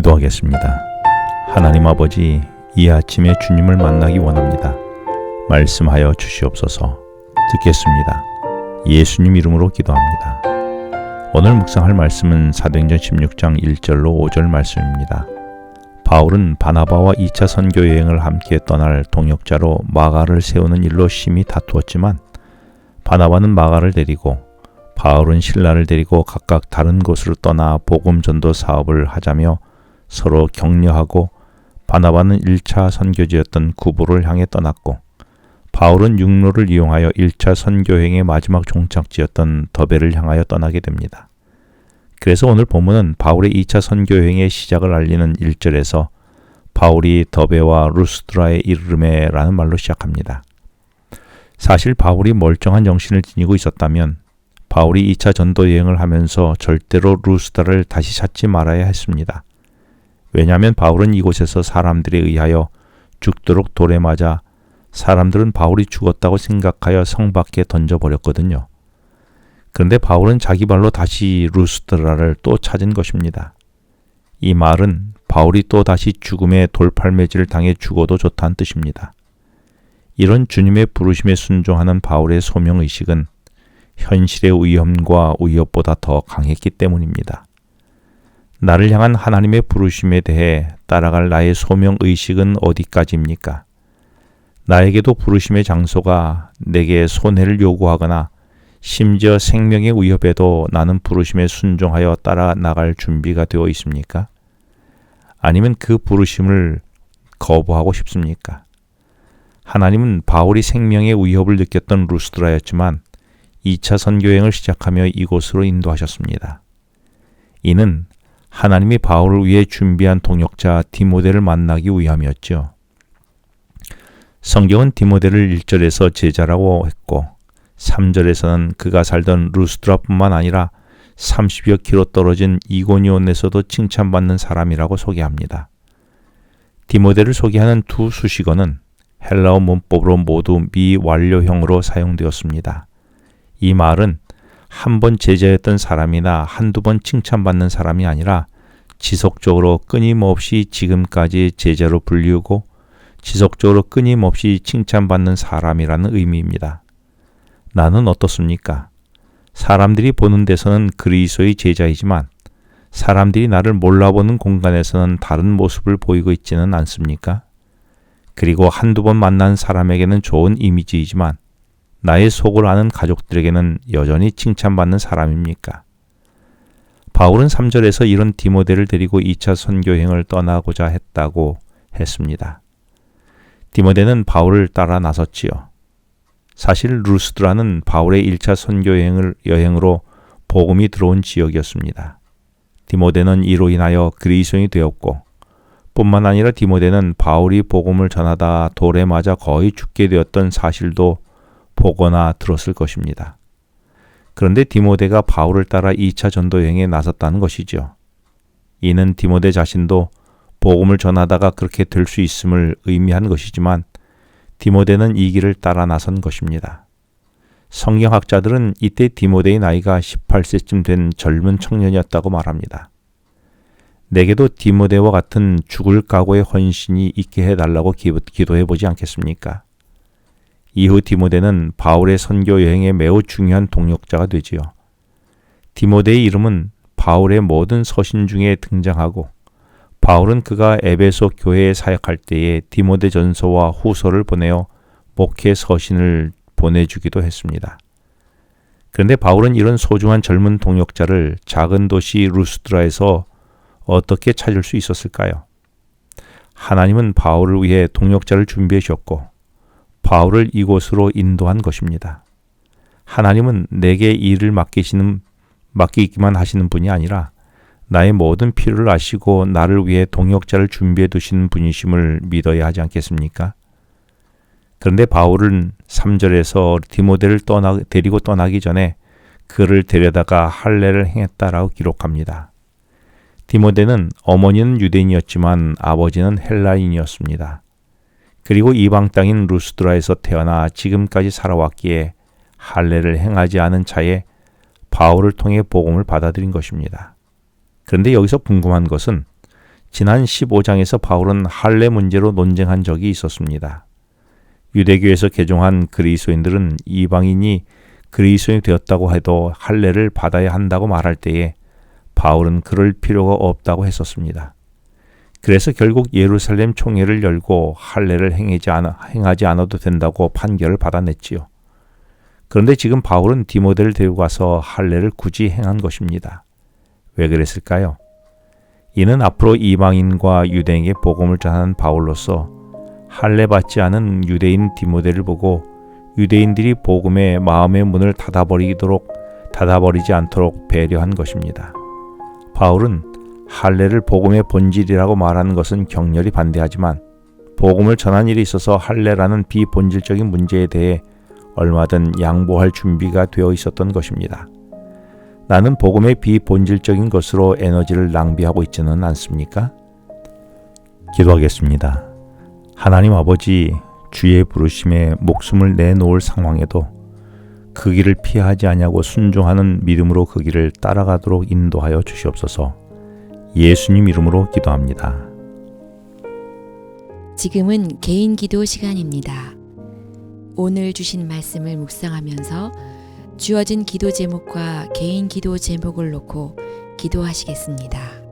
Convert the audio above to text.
기도하겠습니다. 하나님 아버지, 이 아침에 주님을 만나기 원합니다. 말씀하여 주시옵소서. 듣겠습니다. 예수님 이름으로 기도합니다. 오늘 묵상할 말씀은 사도행전 16장 1절로 5절 말씀입니다. 바울은 바나바와 2차 선교 여행을 함께 떠날 동역자로 마가를 세우는 일로 심히 다투었지만 바나바는 마가를 데리고 바울은 실라를 데리고 각각 다른 곳으로 떠나 복음 전도 사업을 하자며 서로 격려하고 바나바는 1차 선교지였던 구부를 향해 떠났고 바울은 육로를 이용하여 1차 선교행의 마지막 종착지였던 더베를 향하여 떠나게 됩니다. 그래서 오늘 본문은 바울의 2차 선교행의 시작을 알리는 1절에서 바울이 더베와 루스드라에 이르르메라는 말로 시작합니다. 사실 바울이 멀쩡한 정신을 지니고 있었다면 바울이 2차 전도 여행을 하면서 절대로 루스드라를 다시 찾지 말아야 했습니다. 왜냐하면 바울은 이곳에서 사람들에 의하여 죽도록 돌에 맞아 사람들은 바울이 죽었다고 생각하여 성 밖에 던져버렸거든요. 그런데 바울은 자기 발로 다시 루스드라를 또 찾은 것입니다. 이 말은 바울이 또 다시 죽음의 돌팔매질을 당해 죽어도 좋다는 뜻입니다. 이런 주님의 부르심에 순종하는 바울의 소명의식은 현실의 위험과 위협보다 더 강했기 때문입니다. 나를 향한 하나님의 부르심에 대해 따라갈 나의 소명의식은 어디까지입니까? 나에게도 부르심의 장소가 내게 손해를 요구하거나 심지어 생명의 위협에도 나는 부르심에 순종하여 따라 나갈 준비가 되어 있습니까? 아니면 그 부르심을 거부하고 싶습니까? 하나님은 바울이 생명의 위협을 느꼈던 루스드라였지만 2차 선교행을 시작하며 이곳으로 인도하셨습니다. 이는 하나님이 바울을 위해 준비한 동역자 디모데를 만나기 위함이었죠. 성경은 디모데를 1절에서 제자라고 했고 3절에서는 그가 살던 루스드라뿐만 아니라 30여 킬로 떨어진 이고니온에서도 칭찬받는 사람이라고 소개합니다. 디모데를 소개하는 두 수식어는 헬라어 문법으로 모두 미완료형으로 사용되었습니다. 이 말은 한 번 제자였던 사람이나 한두 번 칭찬받는 사람이 아니라 지속적으로 끊임없이 지금까지 제자로 불리우고 지속적으로 끊임없이 칭찬받는 사람이라는 의미입니다. 나는 어떻습니까? 사람들이 보는 데서는 그리스도의 제자이지만 사람들이 나를 몰라보는 공간에서는 다른 모습을 보이고 있지는 않습니까? 그리고 한두 번 만난 사람에게는 좋은 이미지이지만 나의 속을 아는 가족들에게는 여전히 칭찬받는 사람입니까? 바울은 3절에서 이런 디모데를 데리고 2차 선교행을 떠나고자 했다고 했습니다. 디모데는 바울을 따라 나섰지요. 사실 루스드라는 바울의 1차 선교여행으로 복음이 들어온 지역이었습니다. 디모데는 이로 인하여 그리스도인이 되었고 뿐만 아니라 디모데는 바울이 복음을 전하다 돌에 맞아 거의 죽게 되었던 사실도 보거나 들었을 것입니다. 그런데 디모데가 바울을 따라 2차 전도 여행에 나섰다는 것이죠. 이는 디모데 자신도 복음을 전하다가 그렇게 될 수 있음을 의미한 것이지만 디모데는 이 길을 따라 나선 것입니다. 성경학자들은 이때 디모데의 나이가 18세쯤 된 젊은 청년이었다고 말합니다. 내게도 디모데와 같은 죽을 각오의 헌신이 있게 해달라고 기도해 보지 않겠습니까? 이후 디모데는 바울의 선교 여행에 매우 중요한 동역자가 되지요. 디모데의 이름은 바울의 모든 서신 중에 등장하고 바울은 그가 에베소 교회에 사역할 때에 디모데 전서와 후서를 보내어 목회 서신을 보내주기도 했습니다. 그런데 바울은 이런 소중한 젊은 동역자를 작은 도시 루스드라에서 어떻게 찾을 수 있었을까요? 하나님은 바울을 위해 동역자를 준비해 주셨고 바울을 이곳으로 인도한 것입니다. 하나님은 내게 일을 맡기기만 하시는 분이 아니라 나의 모든 필요를 아시고 나를 위해 동역자를 준비해 두시는 분이심을 믿어야 하지 않겠습니까? 그런데 바울은 3절에서 디모데를 데리고 떠나기 전에 그를 데려다가 할례를 행했다라고 기록합니다. 디모데는 어머니는 유대인이었지만 아버지는 헬라인이었습니다. 그리고 이방 땅인 루스드라에서 태어나 지금까지 살아왔기에 할례를 행하지 않은 차에 바울을 통해 복음을 받아들인 것입니다. 그런데 여기서 궁금한 것은 지난 15장에서 바울은 할례 문제로 논쟁한 적이 있었습니다. 유대교에서 개종한 그리스도인들은 이방인이 그리스도인이 되었다고 해도 할례를 받아야 한다고 말할 때에 바울은 그럴 필요가 없다고 했었습니다. 그래서 결국 예루살렘 총회를 열고 할례를 행하지 않아도 된다고 판결을 받아냈지요. 그런데 지금 바울은 디모데를 데리고 가서 할례를 굳이 행한 것입니다. 왜 그랬을까요? 이는 앞으로 이방인과 유대인에게 복음을 전하는 바울로서 할례 받지 않은 유대인 디모데를 보고 유대인들이 복음의 마음의 문을 닫아버리지 않도록 배려한 것입니다. 바울은 할례를 복음의 본질이라고 말하는 것은 격렬히 반대하지만 복음을 전한 일에 있어서 할례라는 비본질적인 문제에 대해 얼마든 양보할 준비가 되어 있었던 것입니다. 나는 복음의 비본질적인 것으로 에너지를 낭비하고 있지는 않습니까? 기도하겠습니다. 하나님 아버지, 주의 부르심에 목숨을 내놓을 상황에도 그 길을 피하지 아니하고 순종하는 믿음으로 그 길을 따라가도록 인도하여 주시옵소서. 예수님 이름으로 기도합니다. 지금은 개인 기도 시간입니다. 오늘 주신 말씀을 묵상하면서 주어진 기도 제목과 개인 기도 제목을 놓고 기도하시겠습니다.